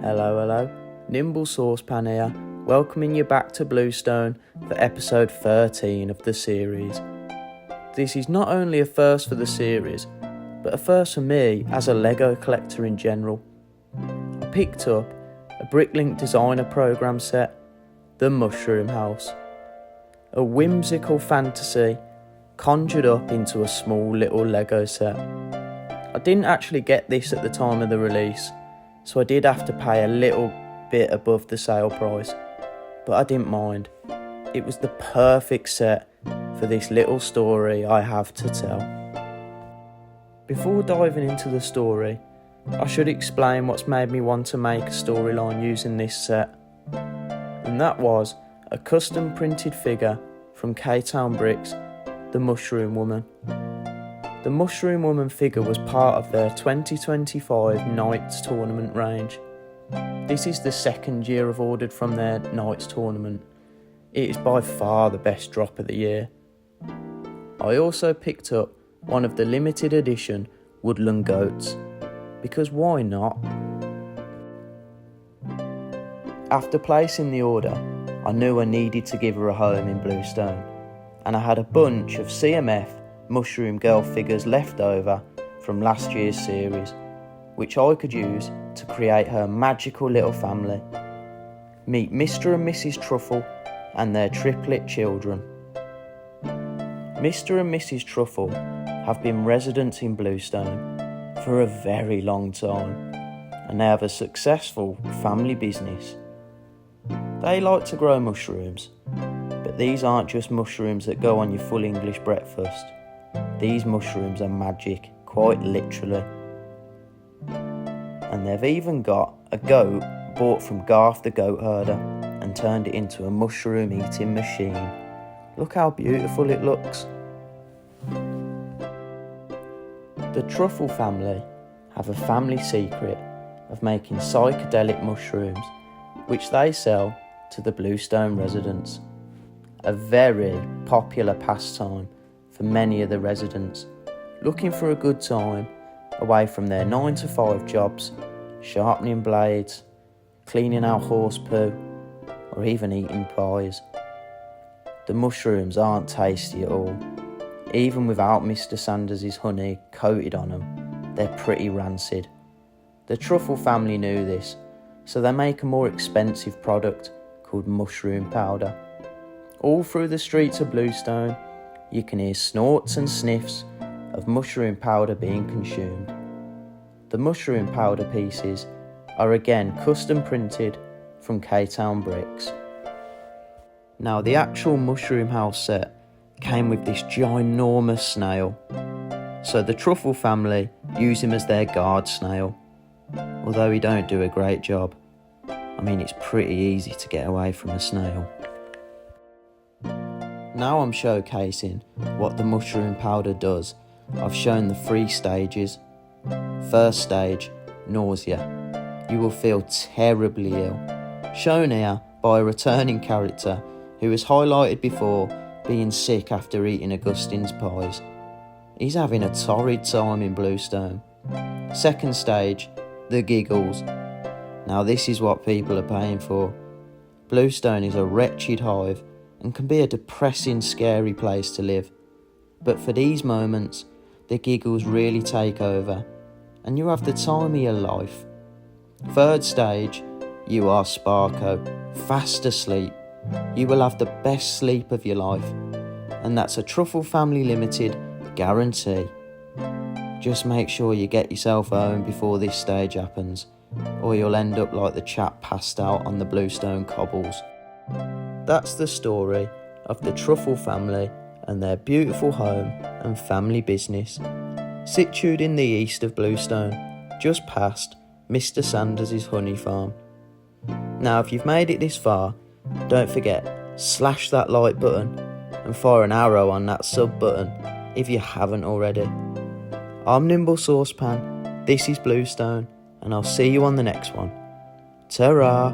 Hello, Nimble Saucepan here, welcoming you back to Bluestone for episode 13 of the series. This is not only a first for the series, but a first for me as a Lego collector in general. I picked up a Bricklink designer program set, The Mushroom House, a whimsical fantasy conjured up into a small little Lego set. I didn't actually get this at the time of the release, so I did have to pay a little bit above the sale price, but I didn't mind. It was the perfect set for this little story I have to tell. Before diving into the story, I should explain what's made me want to make a storyline using this set, and that was a custom printed figure from K-Town Bricks, the Mushroom Woman. The Mushroom Woman figure was part of their 2025 Knights tournament range. This is the second year I've ordered from their Knights tournament. It is by far the best drop of the year. I also picked up one of the limited edition Woodland Goats, because why not? After placing the order, I knew I needed to give her a home in Bluestone, and I had a bunch of CMF Mushroom Girl figures left over from last year's series, which I could use to create her magical little family. Meet Mr. and Mrs. Truffle and their triplet children. Mr. and Mrs. Truffle have been residents in Bluestone for a very long time, and they have a successful family business. They like to grow mushrooms, but these aren't just mushrooms that go on your full English breakfast. These mushrooms are magic, quite literally. And they've even got a goat bought from Garth the goat herder and turned it into a mushroom eating machine. Look how beautiful it looks. The Truffle family have a family secret of making psychedelic mushrooms, which they sell to the Bluestone residents. A very popular pastime for many of the residents looking for a good time away from their 9-to-5 jobs, sharpening blades, cleaning out horse poo, or even eating pies. The mushrooms aren't tasty at all. Even without Mr. Sanders' honey coated on them, they're pretty rancid. The Truffle family knew this, so they make a more expensive product called mushroom powder. All through the streets of Bluestone, you can hear snorts and sniffs of mushroom powder being consumed. The mushroom powder pieces are again custom printed from K-Town Bricks. Now, the actual Mushroom House set came with this ginormous snail, so the Truffle family use him as their guard snail, although he don't do a great job. I mean, it's pretty easy to get away from a snail. Now I'm showcasing what the mushroom powder does. I've shown the 3 stages. First stage, nausea. You will feel terribly ill. Shown here by a returning character who was highlighted before being sick after eating Augustine's pies. He's having a torrid time in Bluestone. Second stage, the giggles. Now this is what people are paying for. Bluestone is a wretched hive and can be a depressing, scary place to live. But for these moments, the giggles really take over, and you have the time of your life. Third stage, you are Sparko, fast asleep. You will have the best sleep of your life, and that's a Truffle Family Limited guarantee. Just make sure you get yourself home before this stage happens, or you'll end up like the chap passed out on the Bluestone cobbles. That's the story of the Truffle family and their beautiful home and family business, situated in the east of Bluestone, just past Mr. Sanders' honey farm. Now, if you've made it this far, don't forget, slash that like button and fire an arrow on that sub button if you haven't already. I'm Nimble Saucepan, this is Bluestone, and I'll see you on the next one. Ta-ra!